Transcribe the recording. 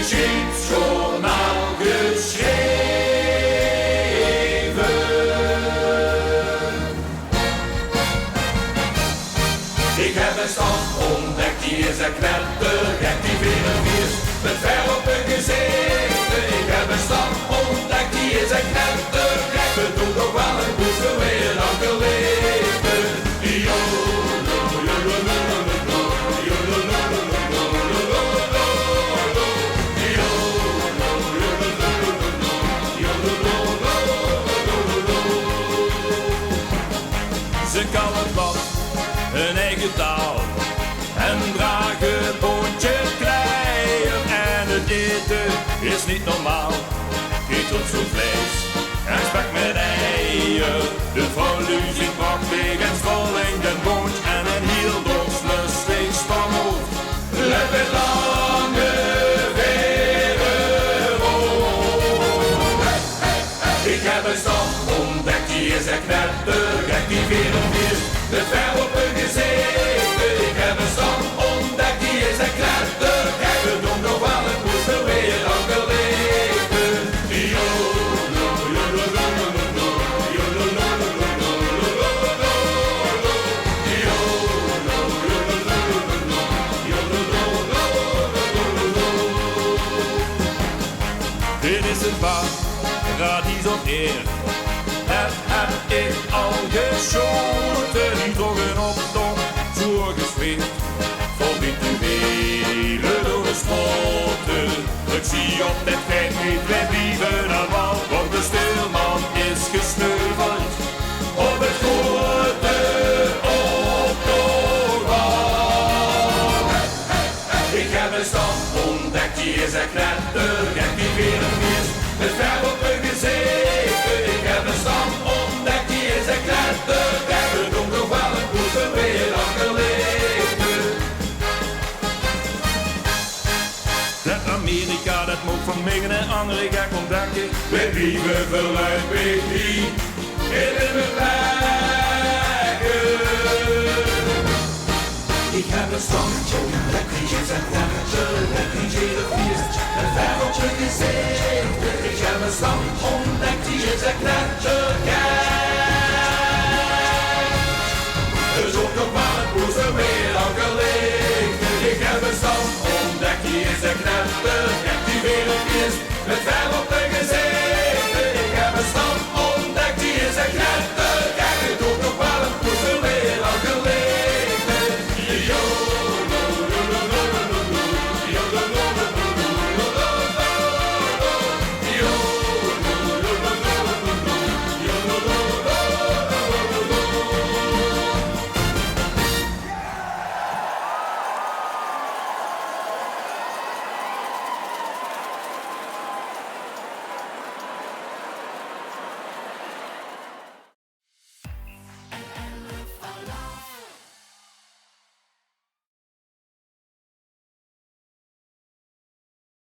Muziekjournaal geschreven. Ik heb een stand ontdekt, die is een knettergek, die verenviert met ver op hun gezicht. Ik heb een stand ontdekt, die is een knettergek, we doen toch wel een boezem weer aan geleden. Ze kan het wat, hun eigen taal, en dragen boontje kleien. En het eten is niet normaal, eet op zo'n vlees en spek met eieren. De vrouw Lucie prachtig en strolling den boont en een heel dorslustig stamhoofd. Let met lange veren rood. Ik heb een stand ontdekt, die is echt knettergek, die verenviert met ver op hun gezicht. Ik heb een stand ontdekt, die is echt knettergek, we doen nog wel een poester weer aan geleden. Dit is een paradijs op eer, dat heb ik al geschoten. Die drogen op toch voorgeschreven, voor wie te velen door de schoten. Ik zie op dit geen niet, wij blijven aan wal, want de stuurman is gesneuveld op het grote optoogwal. Ik heb een stand ontdekt, die is echt knettergek, die verenviert met ver op hun gezicht. Ik heb een stand ontdekt, die is echt knettergek, we doen toch wel een poester weer aan geleden. Dat Amerika, dat moet van Megen en andere gek ontdekken. We blijven vanuit Becky in de plekken. Ik heb een standje, lekker is een knettertje, lekker is de feest, een ver op je gezicht. Ik heb een stand ontdekt, die is een knettergek. Er zoekt nog maar een poester weer